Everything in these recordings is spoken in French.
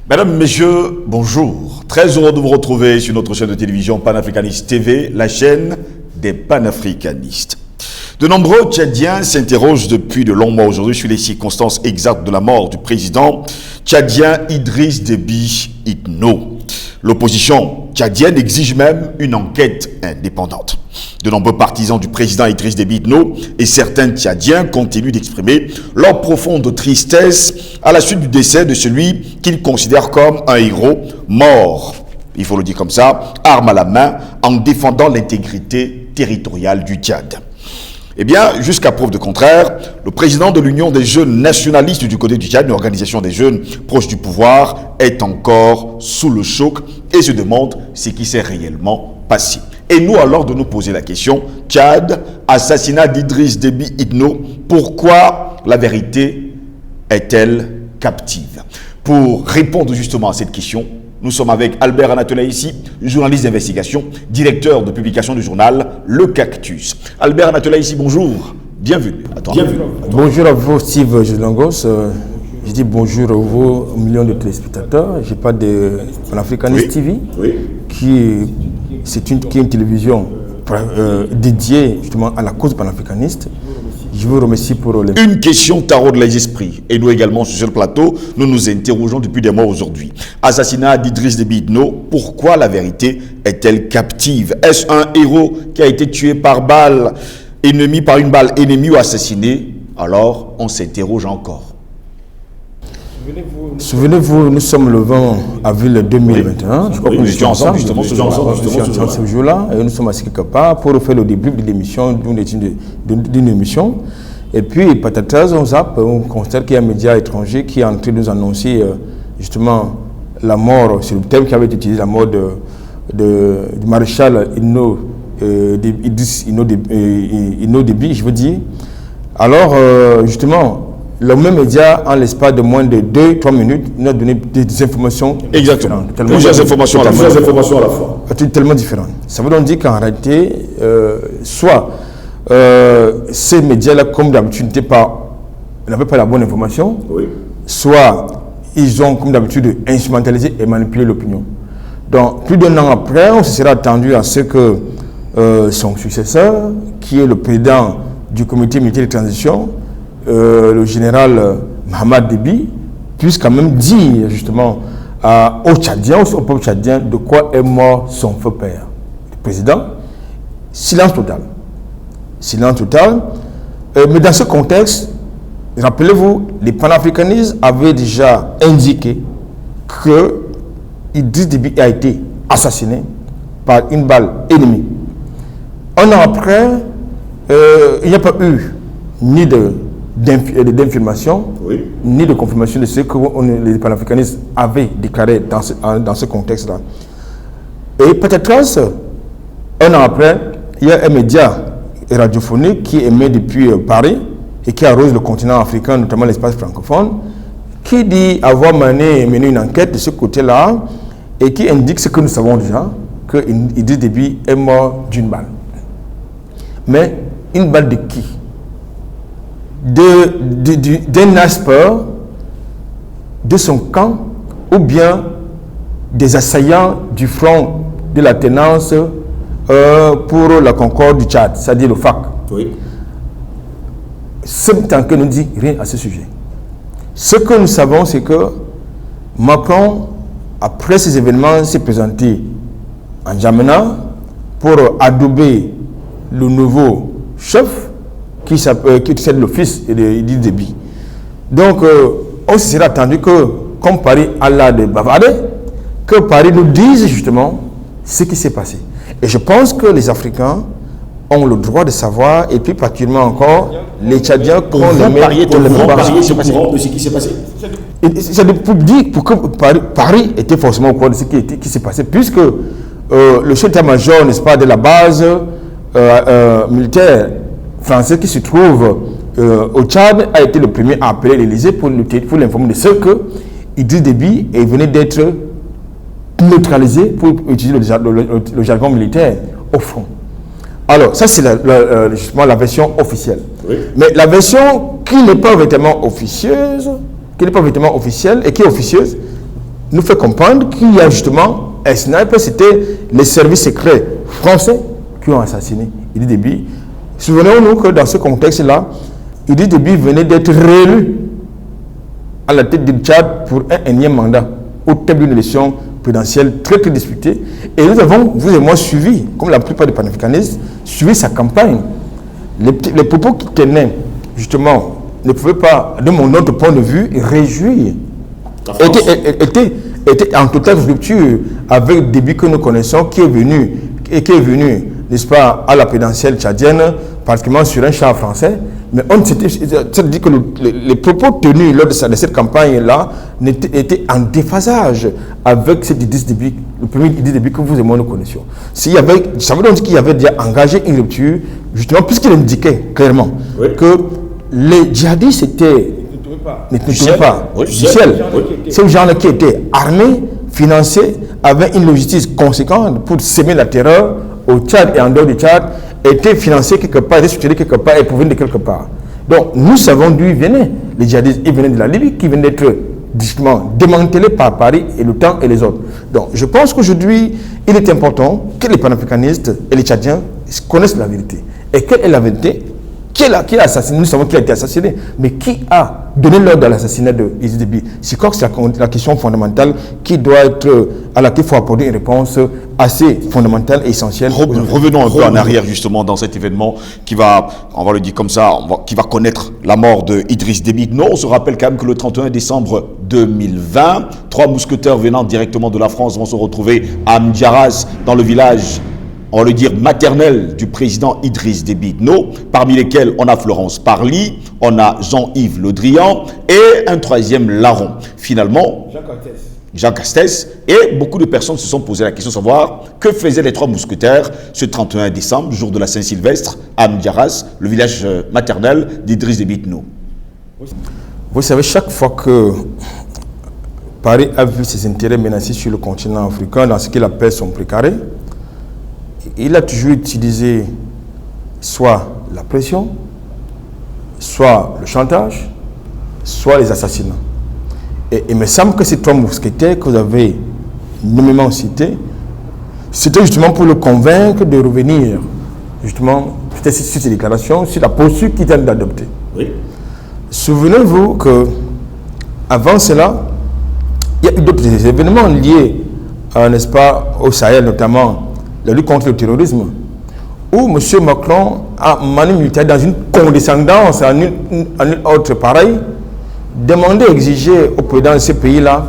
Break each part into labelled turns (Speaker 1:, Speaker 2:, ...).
Speaker 1: Mesdames, Messieurs, bonjour. Très heureux de vous retrouver sur notre chaîne de télévision Panafricaniste TV, la chaîne des panafricanistes. De nombreux Tchadiens s'interrogent depuis de longs mois aujourd'hui sur les circonstances exactes de la mort du président tchadien Idriss Déby Itno. L'opposition tchadienne exige même une enquête indépendante. De nombreux partisans du président Idriss Déby Itno et certains Tchadiens continuent d'exprimer leur profonde tristesse à la suite du décès de celui qu'ils considèrent comme un héros mort, il faut le dire comme ça, arme à la main, en défendant l'intégrité territoriale du Tchad. Eh bien, jusqu'à preuve de contraire, le président de l'Union des jeunes nationalistes du côté du Tchad, une organisation des jeunes proches du pouvoir, est encore sous le choc et se demande ce qui s'est réellement passé. Et nous alors de nous poser la question, Tchad, assassinat d'Idriss Déby Itno, pourquoi la vérité est-elle captive? Pour répondre justement à cette question, nous sommes avec Albert Anatoly ici, journaliste d'investigation, directeur de publication du journal Le Cactus. Albert Anatoly ici, bonjour, bienvenue.
Speaker 2: Bonjour à vous, Steve Jelangos. Je dis bonjour à vous, aux millions de téléspectateurs. Je parle de Panafricaniste TV, qui est une télévision dédiée justement à la cause panafricaniste. Je vous remercie pour les...
Speaker 1: Une question taraude les esprits. Et nous également sur le plateau, nous nous interrogeons depuis des mois aujourd'hui. Assassinat d'Idriss Déby Itno, pourquoi la vérité est-elle captive? Est-ce un héros qui a été tué par une balle ennemie ou assassiné? Alors, on s'interroge encore.
Speaker 2: Souvenez-vous, nous sommes le 20 avril 2021. Je crois que nous étions ensemble ce jour-là. Et nous sommes assis quelque part pour faire le début de l'émission, d'une émission. Et puis, patatras, on zappe, on constate qu'il y a un média étranger qui est en train de nous annoncer justement la mort, c'est le thème qui avait été utilisé, la mort du maréchal Idriss Itno Déby, je veux dire. Alors, justement, le même média, en l'espace de moins de 2-3 minutes, nous a donné des informations
Speaker 1: différentes. Plusieurs informations à la fois.
Speaker 2: Tellement différentes. Ça veut donc dire qu'en réalité, soit ces médias-là, comme d'habitude, n'avaient pas la bonne information, soit ils ont, comme d'habitude, instrumentalisé et manipulé l'opinion. Donc, plus d'un an après, on se sera attendu à ce que son successeur, qui est le président du comité militaire de transition, le général Mahamat Déby, puisse quand même dire justement aux Tchadiens, au peuple tchadien, de quoi est mort son feu père. Le président, silence total. Silence total. Mais dans ce contexte, rappelez-vous, les panafricanistes avaient déjà indiqué que Idriss Déby a été assassiné par une balle ennemie. Un an après, il n'y a pas eu ni d'information, ni de confirmation de ce que les panafricanistes avaient déclaré dans ce contexte-là. Et peut-être un an après, il y a un média radiophonique qui émet depuis Paris et qui arrose le continent africain, notamment l'espace francophone, qui dit avoir mené une enquête de ce côté-là et qui indique ce que nous savons déjà, que Idriss Déby est mort d'une balle. Mais une balle de qui? D'un aspect de son camp ou bien des assaillants du front de la tenance pour la concorde du Tchad, c'est-à-dire le FAC. Ce temps que nous dit rien à ce sujet. Ce que nous savons, c'est que Macron, après ces événements, s'est présenté en N'Djamena pour adouber le nouveau chef qui est le fils d'Idriss Déby. Donc, on se serait attendu que, comme Paris a l'air de bavarder, que Paris nous dise justement ce qui s'est passé. Et je pense que les Africains ont le droit de savoir, et puis particulièrement encore, les Tchadiens qu'on les met pour
Speaker 1: de ce qui s'est passé.
Speaker 2: C'est pour dire que Paris était forcément au courant de ce qui s'est passé, puisque le chef d'état-major, n'est-ce pas, de la base militaire français qui se trouve au Tchad a été le premier à appeler l'Élysée pour l'informer de ce que Idriss Déby venait d'être neutralisé, pour utiliser le jargon militaire, au front. Alors, ça c'est justement la version officielle. Mais la version qui n'est pas véritablement officieuse, et qui est officieuse, nous fait comprendre qu'il y a justement un sniper, c'était les services secrets français qui ont assassiné Idriss Déby. Souvenons-nous que dans ce contexte-là, Idriss Déby venait d'être réélu à la tête du Tchad pour un énième mandat au terme d'une élection présidentielle très très disputée. Et nous avons, vous et moi, suivi, comme la plupart des panafricanistes, suivi sa campagne. Les propos qu'il tenait, justement, ne pouvaient pas, de mon autre point de vue, réjouir. Était en totale rupture avec Déby que nous connaissons, qui est venu, n'est-ce pas, à la présidentielle tchadienne, particulièrement sur un char français. Mais on s'était dit que les propos tenus lors de cette campagne-là étaient en déphasage avec cet Idriss Déby, le premier Idriss Déby que vous et moi nous connaissions. Ça veut donc dire qu'il avait déjà engagé une rupture, justement, puisqu'il indiquait clairement que les djihadistes ne tombaient pas du ciel. Ces gens-là qui étaient armés, financés, avaient une logistique conséquente pour semer la terreur au Tchad et en dehors du Tchad, étaient financés quelque part, étaient structurés quelque part et provenaient de quelque part. Donc nous savons d'où ils venaient. Les djihadistes, ils venaient de la Libye, qui venaient d'être justement démantelés par Paris et l'OTAN et les autres. Donc je pense qu'aujourd'hui, il est important que les panafricanistes et les Tchadiens connaissent la vérité. Et quelle est la vérité? Qui a assassiné? Nous savons qui a été assassiné, mais qui a donné l'ordre à l'assassinat de Idriss Déby? Je crois que c'est la question fondamentale à laquelle il faut apporter une réponse assez fondamentale et essentielle.
Speaker 1: Revenons un peu en arrière justement dans cet événement qui va, on va le dire comme ça, qui va connaître la mort de Idriss Déby. Non, on se rappelle quand même que le 31 décembre 2020, 3 mousquetaires venant directement de la France vont se retrouver à Mdiaras, dans le village, on va le dire, maternel du président Idriss Déby Itno, parmi lesquels on a Florence Parly, on a Jean-Yves Le Drian et un troisième larron. Finalement, Jean Castex, et beaucoup de personnes se sont posé la question de savoir que faisaient les 3 mousquetaires ce 31 décembre, jour de la Saint-Sylvestre, à Mdiaras, le village maternel d'Idriss Déby Itno.
Speaker 2: Vous savez, chaque fois que Paris a vu ses intérêts menacés sur le continent africain, dans ce qu'il appelle son précaré, il a toujours utilisé soit la pression, soit le chantage, soit les assassinats. Et il me semble que ces 3 mousquetaires que vous avez nommément cités, c'était justement pour le convaincre de revenir justement sur ces déclarations, sur la posture qu'il vient d'adopter. Oui. Souvenez-vous que avant cela, il y a eu d'autres événements liés, n'est-ce pas, au Sahel, notamment la lutte contre le terrorisme, où M. Macron a manifesté dans une condescendance à nul autre pareil, demandé, exiger au président de ces pays-là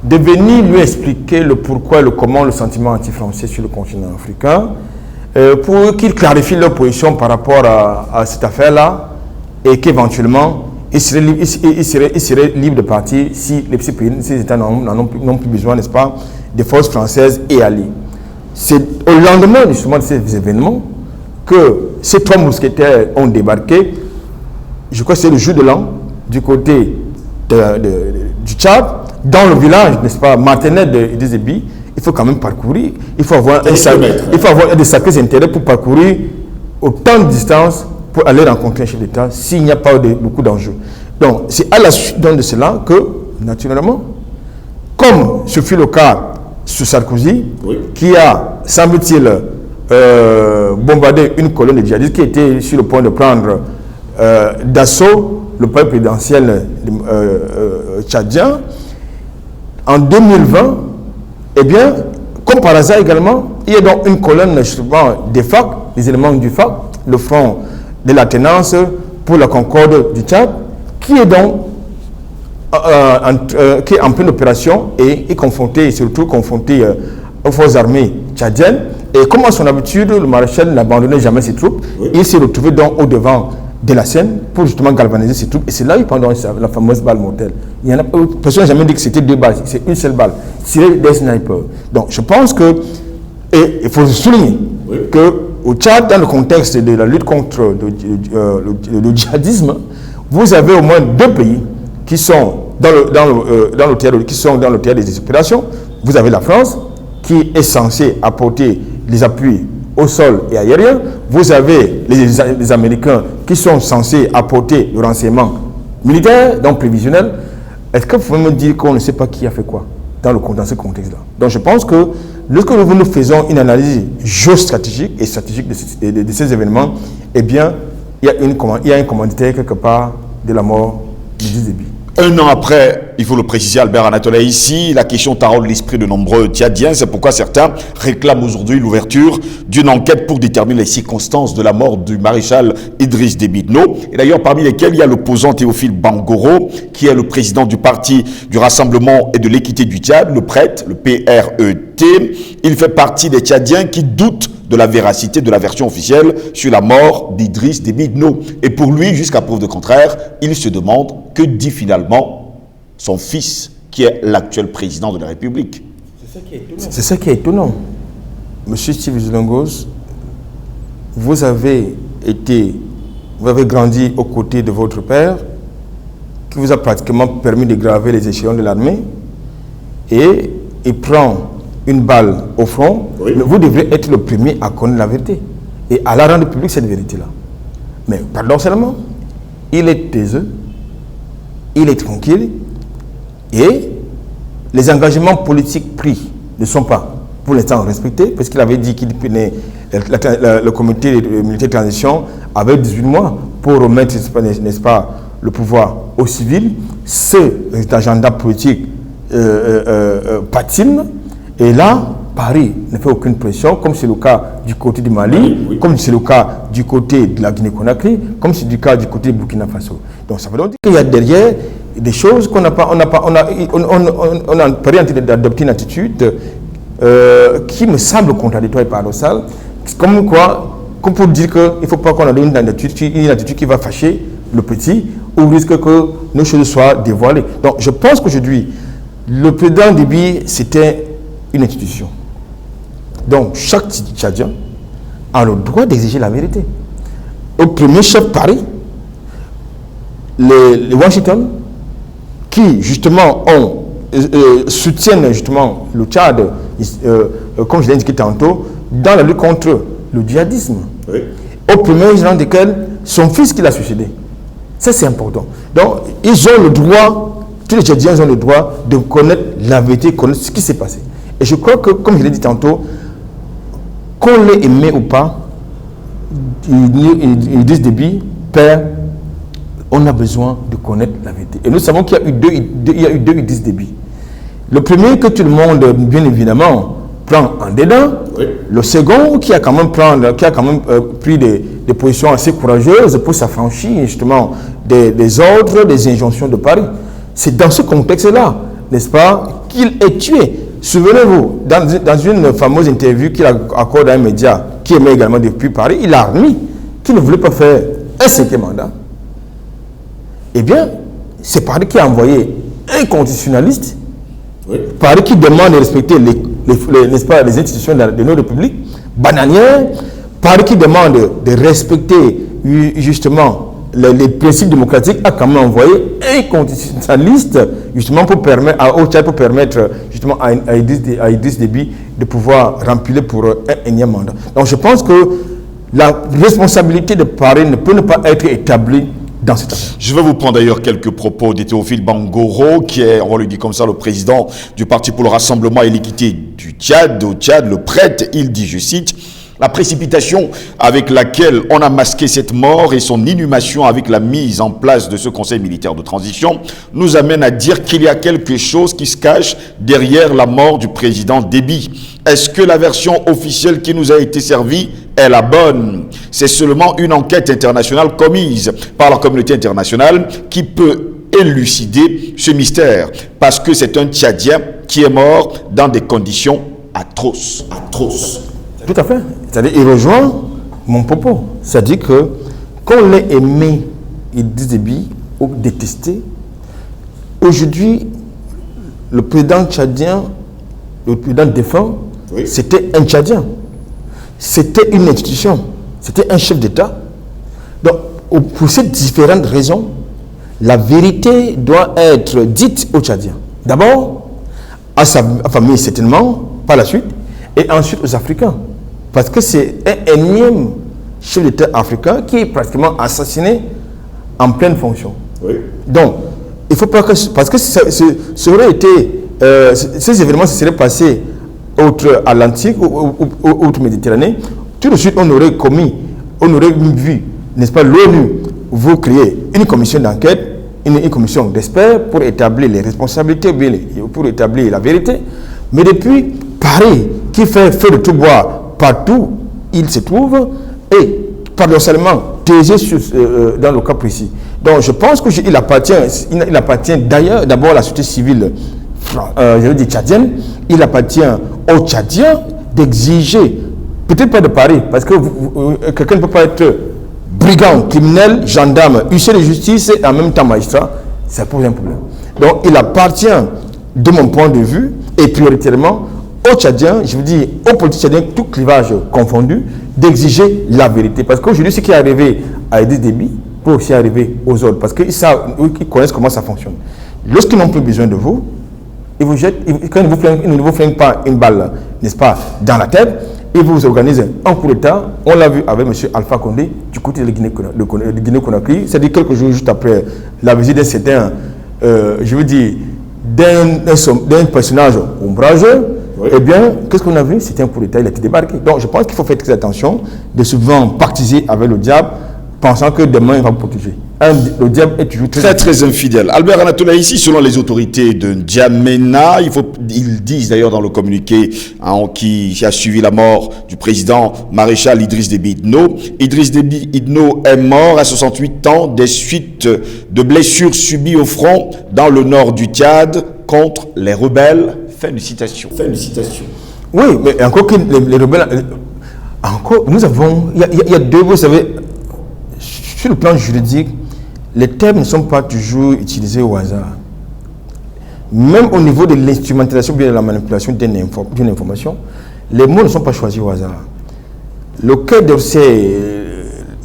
Speaker 2: de venir lui expliquer le pourquoi, le comment, le sentiment anti-français sur le continent africain, pour qu'il clarifie leur position par rapport à cette affaire-là, et qu'éventuellement, il serait libre de partir si ces États n'ont plus besoin, n'est-ce pas, des forces françaises et alliées. C'est au lendemain justement de ces événements que ces 3 mousquetaires ont débarqué. Je crois que c'est le jour de l'an, du côté du Tchad, dans le village, n'est-ce pas, maternel d'Idriss Déby. Il faut quand même parcourir. Il faut avoir des sacrés intérêts pour parcourir autant de distance pour aller rencontrer un chef d'État s'il n'y a pas beaucoup d'enjeux. Donc, c'est à la suite de cela que, naturellement, comme ce fut le cas sur Sarkozy, qui a, semble-t-il, bombardé une colonne de djihadistes qui était sur le point de prendre d'assaut le palais présidentiel tchadien, en 2020, eh bien, comme par hasard également, il y a donc une colonne justement des FARC, des éléments du FARC, le Front de la Tenance pour la Concorde du Tchad, qui est donc qui est en pleine opération et est surtout confronté aux forces armées tchadiennes. Et comme à son habitude, le maréchal n'abandonnait jamais ses troupes. Oui. Il s'est retrouvé donc au devant de la scène pour justement galvaniser ses troupes. Et c'est là où il prend la fameuse balle mortelle. Personne n'a jamais dit que c'était 2 balles, c'est une seule balle. C'est des snipers. Donc je pense que, et il faut souligner qu'au Tchad, dans le contexte de la lutte contre le djihadisme, vous avez au moins 2 pays qui sont dans le théâtre des opérations. Vous avez la France, qui est censée apporter les appuis au sol et aérien. Vous avez les Américains qui sont censés apporter le renseignement militaire, donc prévisionnel. Est-ce que vous pouvez me dire qu'on ne sait pas qui a fait quoi? dans ce contexte-là. Donc je pense que lorsque nous faisons une analyse géostratégique et stratégique de ces événements, eh bien, il y a un commanditaire quelque part de la mort d'Idriss Déby.
Speaker 1: Un an après, il faut le préciser, Albert Anatola, ici, la question taraude l'esprit de nombreux Tchadiens. C'est pourquoi certains réclament aujourd'hui l'ouverture d'une enquête pour déterminer les circonstances de la mort du maréchal Idriss Déby Itno. Et d'ailleurs, parmi lesquels il y a l'opposant Théophile Bangoro, qui est le président du parti du Rassemblement et de l'équité du Tchad, le PRET, le PRET. Il fait partie des Tchadiens qui doutent de la véracité de la version officielle sur la mort d'Idriss Déby Itno. Et pour lui, jusqu'à preuve de contraire, il se demande que dit finalement son fils, qui est l'actuel président de la République.
Speaker 2: C'est ça qui est étonnant. Monsieur Steve Zulongos, vous avez grandi aux côtés de votre père, qui vous a pratiquement permis de graver les échelons de l'armée, et il prend une balle au front, oui. Mais vous devrez être le premier à connaître la vérité et à la rendre publique, cette vérité-là. Mais paradoxalement, il est taiseux, il est tranquille et les engagements politiques pris ne sont pas pour l'instant respectés, parce qu'il avait dit qu'il prenait le comité militaire de transition avait 18 mois pour remettre, n'est-ce pas, le pouvoir aux civils. Cet agenda politique patine. Et là, Paris ne fait aucune pression, comme c'est le cas du côté du Mali, oui. Comme c'est le cas du côté de la Guinée-Conakry, comme c'est le cas du côté du Burkina Faso. Donc ça veut donc dire qu'il y a derrière des choses qu'on n'a pas, on a Paris d'adopter une attitude qui me semble contradictoire et paradoxale, comme pour dire qu'il ne faut pas qu'on ait une attitude qui va fâcher le petit, ou risque que nos choses soient dévoilées. Donc je pense qu'aujourd'hui, le président Déby, c'était une institution. Donc, chaque Tchadien a le droit d'exiger la vérité. Au premier chef Paris, les Washington, qui justement soutiennent justement le Tchad, comme je l'ai indiqué tantôt, dans la lutte contre le djihadisme. Oui. Au premier rang desquels son fils qui l'a suicidé. Ça, c'est important. Donc, ils ont le droit, tous les Tchadiens ont le droit de connaître la vérité, connaître ce qui s'est passé. Et je crois que, comme je l'ai dit tantôt, qu'on l'ait aimé ou pas, Idriss Déby, père, on a besoin de connaître la vérité. Et nous savons qu'il y a eu deux Idriss Déby. Le premier que tout le monde, bien évidemment, prend en dedans. Oui. Le second qui a quand même pris des positions assez courageuses pour s'affranchir justement des ordres, des injonctions de Paris. C'est dans ce contexte-là, n'est-ce pas, qu'il est tué. Souvenez-vous, dans une fameuse interview qu'il accorde à un média qui émet également depuis Paris, il a admis qu'il ne voulait pas faire un 5e mandat. Eh bien, c'est Paris qui a envoyé un constitutionnaliste, oui. Paris qui demande de respecter n'est-ce pas, les institutions de nos républiques bananières, Paris qui demande de respecter justement les principes démocratiques, a quand même envoyé un constitutionnaliste justement au Tchad pour permettre justement à Idriss Déby de pouvoir remplir pour un énième mandat. Donc je pense que la responsabilité de Paris ne peut ne pas être établie dans cette affaire.
Speaker 1: Je vais vous prendre d'ailleurs quelques propos de Théophile Bangoro, qui est, on va le dire comme ça, le président du Parti pour le Rassemblement et l'équité du Tchad, au Tchad, le PRET. Il dit, je cite, « La précipitation avec laquelle on a masqué cette mort et son inhumation avec la mise en place de ce conseil militaire de transition nous amène à dire qu'il y a quelque chose qui se cache derrière la mort du président Déby. Est-ce que la version officielle qui nous a été servie est la bonne? C'est seulement une enquête internationale commise par la communauté internationale qui peut élucider ce mystère, parce que c'est un Tchadien qui est mort dans des conditions atroces.
Speaker 2: Tout à fait. C'est-à-dire, il rejoint mon propos. C'est-à-dire que, qu'on l'ait aimé, Idriss Déby, ou détesté, aujourd'hui, le président tchadien, le président défunt, oui. C'était un Tchadien. C'était une institution. C'était un chef d'État. Donc, pour ces différentes raisons, la vérité doit être dite aux Tchadiens. D'abord, à sa famille, certainement, par la suite, et ensuite aux Africains. Parce que c'est un énième chef d'État africain qui est pratiquement assassiné en pleine fonction. Oui. Donc, il ne faut pas que... Parce que ça aurait été ces événements se seraient passés outre-Atlantique ou outre-Méditerranée, tout de suite on aurait vu, n'est-ce pas, l'ONU vous créer une commission d'enquête, une commission d'experts pour établir les responsabilités, pour établir la vérité. Mais depuis, Paris, qui fait feu de tout bois partout, il se trouve, et paradoxalement, taisé dans le cas précis. Donc je pense qu'il appartient d'ailleurs d'abord à la société civile, je veux dire tchadienne, il appartient aux Tchadiens d'exiger, peut-être pas de Paris, parce que quelqu'un ne peut pas être brigand, criminel, gendarme, huissier de justice et en même temps magistrat, ça pose un problème. Donc il appartient, de mon point de vue, et prioritairement aux Tchadiens, je veux dire aux politiques tchadiens, tout clivage confondu, d'exiger la vérité. Parce qu'aujourd'hui, ce qui est arrivé à Idriss Déby peut aussi arriver aux autres, parce qu'ils connaissent comment ça fonctionne. Lorsqu'ils n'ont plus besoin de vous, ils vous jettent, quand ils ne vous flinguent pas une balle, n'est-ce pas, dans la tête, ils vous organisent un coup d'État. On l'a vu avec M. Alpha Condé du côté de Guinée-Conakry, c'est-à-dire quelques jours juste après la visite d'un certain, je veux dire, d'un personnage ombrageux. Oui. Eh bien, qu'est-ce qu'on a vu? C'était un coup d'État, il a été débarqué. Donc, je pense qu'il faut faire très attention de souvent pactiser avec le diable, pensant que demain, il va vous protéger. Le diable est toujours
Speaker 1: très infidèle. Albert Anatola, ici, selon les autorités de N'Djamena, ils disent d'ailleurs dans le communiqué qui a suivi la mort du président maréchal Idriss Déby Itno. Idriss Déby Itno est mort à 68 ans des suites de blessures subies au front dans le nord du Tchad contre les rebelles. Fin de citation.
Speaker 2: Oui, mais encore que les rebelles... Encore, nous avons... Il y a deux, vous savez, sur le plan juridique, les termes ne sont pas toujours utilisés au hasard. Même au niveau de l'instrumentalisation, bien de la manipulation d'une information, les mots ne sont pas choisis au hasard. Le Quai d'Orsay,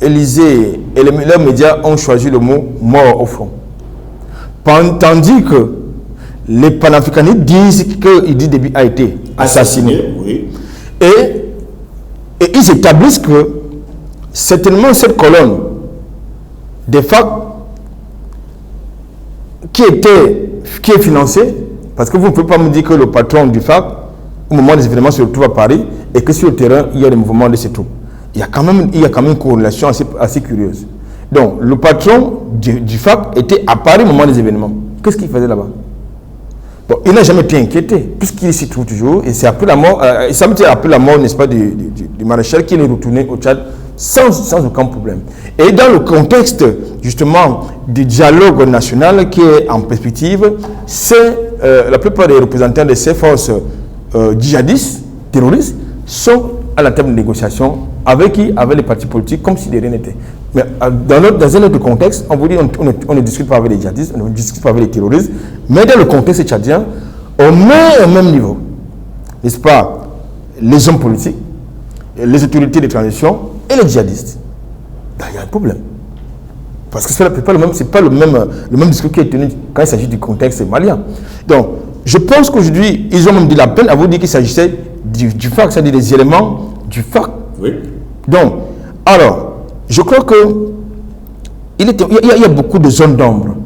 Speaker 2: Élysée et leurs médias ont choisi le mot « mort au front ». Tandis que les panafricanistes disent que Idriss Déby a été assassiné. Oui. Et ils établissent que certainement cette colonne des FAC qui est financée, parce que vous ne pouvez pas me dire que le patron du FAC, au moment des événements, se retrouve à Paris et que sur le terrain, il y a des mouvements de ses troupes. Il y a quand même une corrélation assez curieuse. Donc, le patron du FAC était à Paris au moment des événements. Qu'est-ce qu'il faisait là-bas? Bon, il n'a jamais été inquiété, puisqu'il s'y trouve toujours, et c'est après la mort, ça me dit après la mort, n'est-ce pas, du maréchal, qu'il est retourné au Tchad sans aucun problème. Et dans le contexte, justement, du dialogue national qui est en perspective, c'est la plupart des représentants de ces forces djihadistes, terroristes, sont à la table de négociation avec qui? Avec les partis politiques, comme si de rien n'était. Mais dans un autre contexte, on vous dit on ne discute pas avec les djihadistes, on ne discute pas avec les terroristes, mais dans le contexte tchadien, on met au même niveau, n'est-ce pas, les hommes politiques, les autorités de transition et les djihadistes. Là, il y a un problème. Parce que ce n'est pas le même discours qui est tenu quand il s'agit du contexte malien. Donc, je pense qu'aujourd'hui, ils ont même dit la peine à vous dire qu'il s'agissait du FAC, c'est-à-dire des éléments du FAC. Oui. Donc, alors, je crois qu'il y a beaucoup de zones d'ombre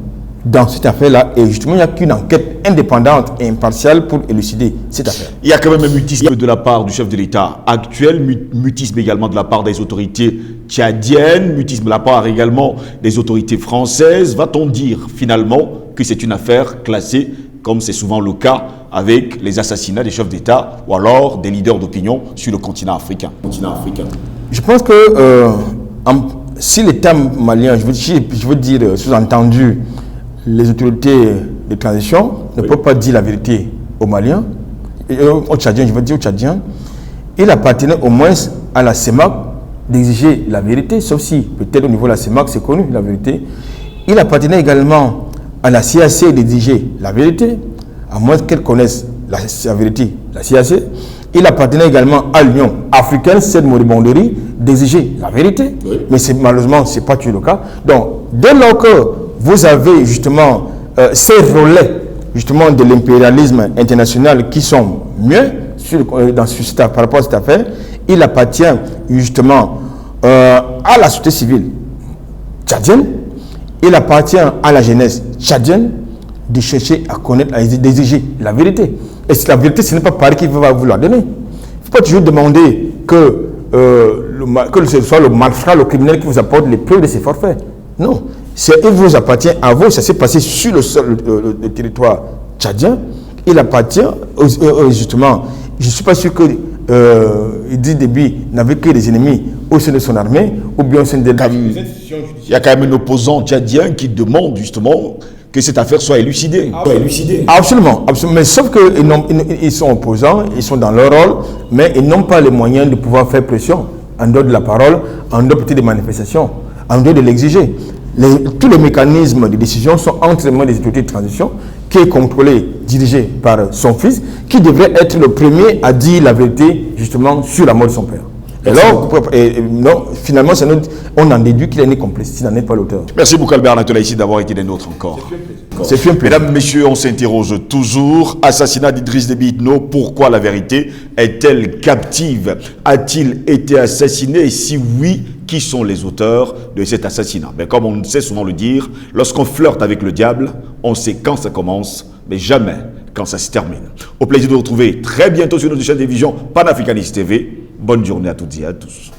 Speaker 2: dans cette affaire-là, et justement, il n'y a qu'une enquête indépendante et impartiale pour élucider cette affaire.
Speaker 1: Il y a quand même un mutisme de la part du chef de l'État actuel, mutisme également de la part des autorités tchadiennes, mutisme de la part également des autorités françaises. Va-t-on dire finalement que c'est une affaire classée, comme c'est souvent le cas avec les assassinats des chefs d'État ou alors des leaders d'opinion sur le continent africain?
Speaker 2: Je pense que si l'État malien, je veux dire sous-entendu, les autorités de transition ne peuvent pas dire la vérité aux Maliens, aux Tchadiens, je veux dire aux Tchadiens, il appartenait au moins à la CEMAC d'exiger la vérité, sauf si peut-être au niveau de la CEMAC c'est connu la vérité. Il appartenait également à la CAC d'exiger la vérité, à moins qu'elle connaisse la vérité, la CAC. Il appartenait également à l'Union africaine, cette moribonderie, d'exiger la vérité. Oui. Mais malheureusement, ce n'est pas toujours le cas. Donc, dès lors que vous avez justement ces relais justement de l'impérialisme international qui sont mieux par rapport à cette affaire, il appartient justement à la société civile tchadienne, il appartient à la jeunesse tchadienne, de chercher à connaître, à exiger la vérité. Et si la vérité, ce n'est pas Paris qui va vous la donner. Il ne faut pas toujours demander que ce soit le malfrat, le criminel qui vous apporte les preuves de ses forfaits. Non. Il vous appartient à vous. Ça s'est passé sur le territoire tchadien. Il appartient, justement, je ne suis pas sûr que Idriss Déby n'avait que des ennemis au sein de son armée ou bien au sein des institutions judiciaires.
Speaker 1: Il y a quand même un opposant tchadien qui demande justement que cette affaire soit élucidée.
Speaker 2: Absolument, absolument. Mais sauf qu'ils sont opposants, ils sont dans leur rôle, mais ils n'ont pas les moyens de pouvoir faire pression en dehors de la parole, en dehors peut-être des manifestations, en dehors de l'exiger. Tous les mécanismes de décision sont entre les mains des autorités de transition, qui est contrôlé, dirigé par son fils, qui devrait être le premier à dire la vérité justement sur la mort de son père. Non, finalement, on en déduit qu'il est né complice, s'il n'en est pas l'auteur.
Speaker 1: Merci beaucoup Albert Natola ici d'avoir été des nôtres encore.
Speaker 2: C'est fait un plaisir.
Speaker 1: Mesdames, messieurs, on s'interroge toujours. Assassinat d'Idriss Déby Itno, pourquoi la vérité est-elle captive? A-t-il été assassiné? Et si oui, qui sont les auteurs de cet assassinat? Mais comme on sait souvent le dire, lorsqu'on flirte avec le diable, on sait quand ça commence, mais jamais quand ça se termine. Au plaisir de vous retrouver très bientôt sur notre chaîne de télévision Panafricaniste TV. Bonne journée à toutes et à tous.